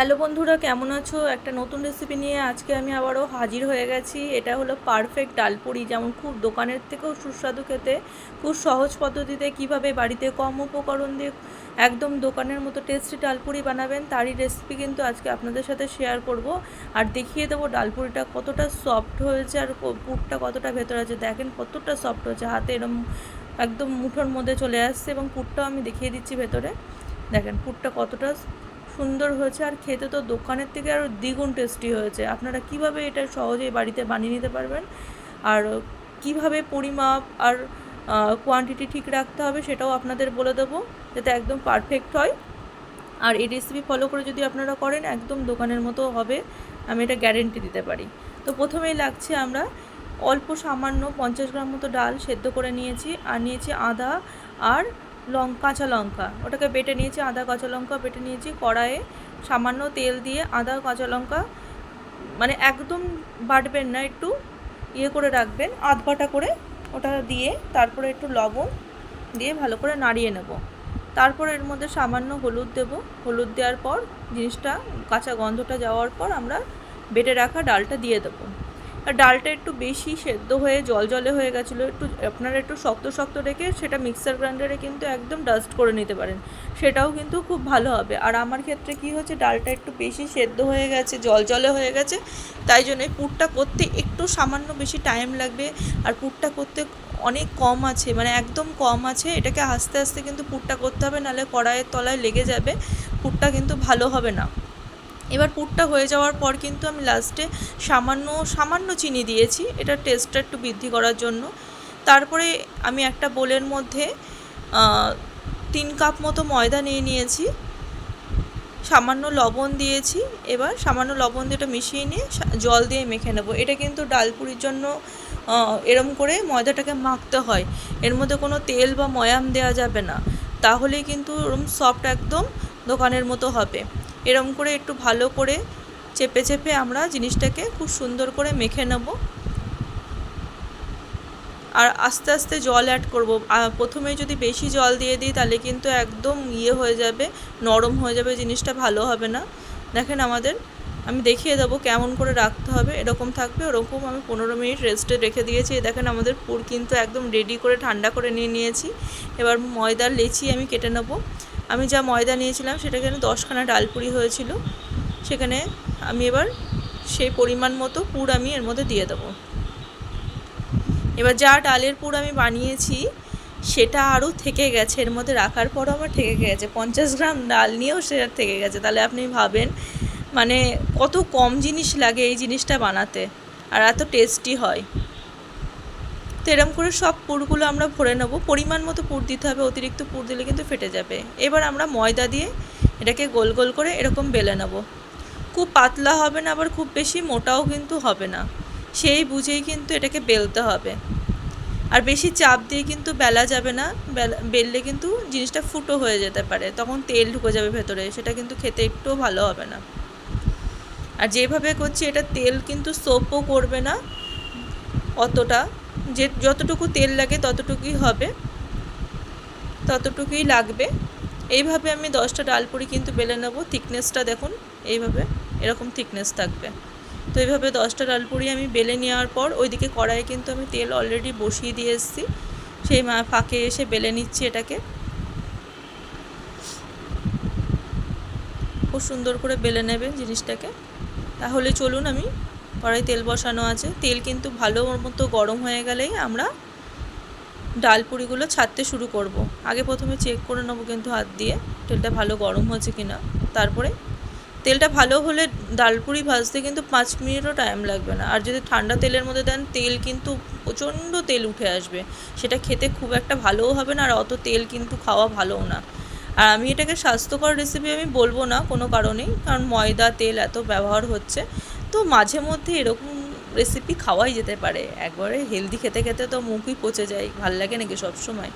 Hello বন্ধুরা, কেমন আছো? একটা নতুন রেসিপি নিয়ে আজকে আমি আবারও হাজির হয়ে গেছি। এটা হলো পারফেক্ট ডালপুরি, যেমন খুব দোকানের থেকেও সুস্বাদু খেতে, খুব সহজ পদ্ধতিতে কিভাবে বাড়িতে কম উপকরণ দিয়ে একদম দোকানের মতো টেস্টি ডালপুরি বানাবেন, তারই রেসিপি কিন্তু আজকে আপনাদের সাথে শেয়ার করব। আর দেখিয়ে দেবো ডালপুরিটা কতটা সফট হয়েছে আর পুরটা কতটা ভেতরে আছে। দেখেন কতটা সফট হয়েছে, হাতে এরম একদম মুঠোর মধ্যে চলে আসছে, এবং পুরটাও আমি দেখিয়ে দিচ্ছি ভেতরে। দেখেন পুরটা কতটা সুন্দর হয়েছে, আর খেতে তো দোকানের থেকে আরও দ্বিগুণ টেস্টি হয়েছে। আপনারা কিভাবে এটা সহজেই বাড়িতে বানিয়ে নিতে পারবেন, আর কিভাবে পরিমাপ আর কোয়ান্টিটি ঠিক রাখতে হবে সেটাও আপনাদের বলে দেবো, যাতে একদম পারফেক্ট হয়। আর এই রেসিপি ফলো করে যদি আপনারা করেন, একদম দোকানের মতো হবে, আমি এটা গ্যারেন্টি দিতে পারি। তো প্রথমেই লাগছে, আমরা অল্প সামান্য 50 গ্রাম মতো ডাল সেদ্ধ করে নিয়েছি, আর নিয়েছি আদা আর কাঁচা লঙ্কা, ওটাকে বেটে নিয়েছি। আদা কাঁচা লঙ্কা বেটে নিয়েছি। কড়াইয়ে সামান্য তেল দিয়ে আদা কাঁচা লঙ্কা, মানে একদম বাটবেন না, একটু করে রাখবেন, আধ বাটা করে ওটা দিয়ে, তারপরে একটু লবণ দিয়ে ভালো করে নাড়িয়ে নেব। তারপর এর মধ্যে সামান্য হলুদ দেব। হলুদ দেওয়ার পর জিনিসটা কাঁচা গন্ধটা যাওয়ার পর আমরা বেটে রাখা ডালটা দিয়ে দেবো। আর ডালটা একটু বেশি সেদ্ধ হয়ে জলে হয়ে গেছিলো, আপনারা একটু শক্ত শক্ত রেখে সেটা মিক্সার গ্রাইন্ডারে কিন্তু একদম ডাস্ট করে নিতে পারেন, সেটাও কিন্তু খুব ভালো হবে। আর আমার ক্ষেত্রে কি হচ্ছে, ডালটা একটু বেশি সেদ্ধ হয়ে গেছে, জলে হয়ে গেছে, তাই জন্য পুরটা করতে একটু সামান্য বেশি টাইম লাগবে। আর পুরটা করতে অনেক কম আছে, মানে একদম কম আছে, এটাকে আস্তে আস্তে কিন্তু পুরটা করতে হবে, নাহলে কড়াইয়ের তলায় লেগে যাবে, পুরটা কিন্তু ভালো হবে না। এবার পুরটা হয়ে যাওয়ার পর কিন্তু আমি লাস্টে সামান্য চিনি দিয়েছি, এটা টেস্টটা একটু বৃদ্ধি করার জন্য। তারপরে আমি একটা বোলের মধ্যে 3 কাপ মতো ময়দা নিয়েছি, সামান্য লবণ দিয়েছি। এবার সামান্য লবণ দিয়ে এটা মিশিয়ে নিয়ে জল দিয়ে মেখে নেব। এটা কিন্তু ডালপুরির জন্য এরম করে ময়দাটাকে মাখতে হয়, এর মধ্যে কোনো তেল বা ময়াম দেওয়া যাবে না, তাহলেই কিন্তু এরম সফট একদম দোকানের মতো হবে। এরম করে একটু ভালো করে চেপে চেপে আমরা জিনিসটাকে খুব সুন্দর করে মেখে নেব। আর আস্তে আস্তে জল অ্যাড করব। প্রথমেই যদি বেশি জল দিয়ে দিই তাহলে কিন্তু একদম হয়ে যাবে, নরম হয়ে যাবে, জিনিসটা ভালো হবে না। দেখেন আমি দেখিয়ে দেবো কেমন করে রাখতে হবে, এরকম থাকবে। ওরকম আমি 15 মিনিট রেস্টে রেখে দিয়েছি। দেখেন আমাদের পুর কিন্তু একদম রেডি করে ঠান্ডা করে নিয়েছি। এবার ময়দার লেচি আমি কেটে নেব। আমি যা ময়দা নিয়েছিলাম সেটাকে 10খানা ডালপুরি হয়েছিল, সেখানে আমি এবার সেই পরিমাণ মতো পুর আমি এর মধ্যে দিয়ে দেবো। এবার যা ডালের পুর আমি বানিয়েছি সেটা আরও থেকে গেছে, এর মধ্যে রাখার পরও আমার থেকে গেছে, 50 গ্রাম ডাল নিয়েও সেটা থেকে গেছে। তাহলে আপনি ভাবেন মানে কত কম জিনিস লাগে এই জিনিসটা বানাতে, আর এত টেস্টি হয়। তো এরম করে সব পুরগুলো আমরা ভরে নেব। পরিমাণ মতো পুর দিতে হবে, অতিরিক্ত পুর দিলে কিন্তু ফেটে যাবে। এবার আমরা ময়দা দিয়ে এটাকে গোল গোল করে এরকম বেলে নেব। খুব পাতলা হবে না, আবার খুব বেশি মোটাও কিন্তু হবে না, সেই বুঝেই কিন্তু এটাকে বেলতে হবে। আর বেশি চাপ দিয়ে কিন্তু বেলা যাবে না, বেললে কিন্তু জিনিসটা ফুটো হয়ে যেতে পারে, তখন তেল ঢুকে যাবে ভেতরে, সেটা কিন্তু খেতে একটুও ভালো হবে না। আর যেভাবে করছি এটা তেল কিন্তু সোপও করবে না অতটা, যতটুকু তেল লাগে ততটুকুই হবে, ততটুকুই লাগবে। এইভাবে আমি 10টা ডালপুরি কিন্তু বেলে নেব। থিকনেসটা দেখুন, এইভাবে এরকম থিকনেস থাকবে। তো এইভাবে 10টা ডালপুরি আমি বেলে নেওয়ার পর ওইদিকে কড়াইয়ে কিন্তু আমি তেল অলরেডি বসিয়ে দিয়ে এসেছি, সেই ফাঁকে এসে বেলে নিচ্ছি এটাকে। খুব সুন্দর করে বেলে নেবেন জিনিসটাকে। তাহলে চলুন, আমি কড়াই তেল বসানো আছে, তেল কিন্তু ভালো মতো গরম হয়ে গেলেই আমরা ডালপুরিগুলো ছাড়তে শুরু করব। আগে প্রথমে চেক করে নেবো কিন্তু হাত দিয়ে তেলটা ভালো গরম হয়েছে কিনা। তারপরে তেলটা ভালো হলে ডালপুরি ভাজতে কিন্তু 5 মিনিটও টাইম লাগবে না। আর যদি ঠান্ডা তেলের মধ্যে দেন, তেল কিন্তু প্রচণ্ড তেল উঠে আসবে, সেটা খেতে খুব একটা ভালোও হবে না, আর অত তেল কিন্তু খাওয়া ভালোও না। আর আমি এটাকে স্বাস্থ্যকর রেসিপি আমি বলবো না কোনো কারণেই, কারণ ময়দা তেল এত ব্যবহার হচ্ছে, তো মাঝে মধ্যে এরকম রেসিপি খাওয়াই যেতে পারে। একবারে হেলদি খেতে খেতে তো মুখই পচে যায়, ভাল লাগে নাকি সব সময়?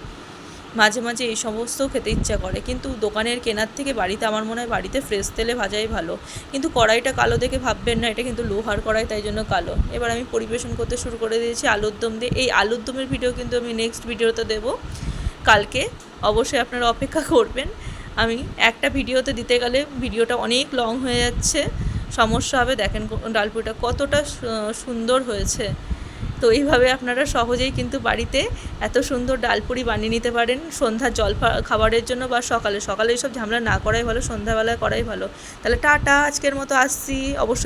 মাঝে মাঝে এই সমস্ত খেতে ইচ্ছা করে, কিন্তু দোকানের কেনার থেকে বাড়িতে আমার মনে হয় বাড়িতে ফ্রেশ তেলে ভাজাই ভালো। কিন্তু কড়াইটা কালো দেখে ভাববেন না, এটা কিন্তু লোহার কড়াই, তাই জন্য কালো। এবার আমি পরিবেশন করতে শুরু করে দিয়েছি আলুর দম দিয়ে। এই আলুর দমের ভিডিও কিন্তু আমি নেক্সট ভিডিওতে দেবো কালকে, অবশ্যই আপনারা অপেক্ষা করবেন। আমি একটা ভিডিওতে দিতে গেলে ভিডিওটা অনেক লং হয়ে যাচ্ছে, সমস্যা হবে। দেখেন ডালপুরিটা কতটা সুন্দর হয়েছে। তো এইভাবে আপনারা সহজেই কিন্তু বাড়িতে এত সুন্দর ডালপুরি বানিয়ে নিতে পারেন সন্ধ্যার খাবারের জন্য, বা সকালে এইসব ঝামেলা না করাই ভালো, সন্ধ্যাবেলায় করাই ভালো। তাহলে টাটা, আজকের মতো আসছি। অবশ্যই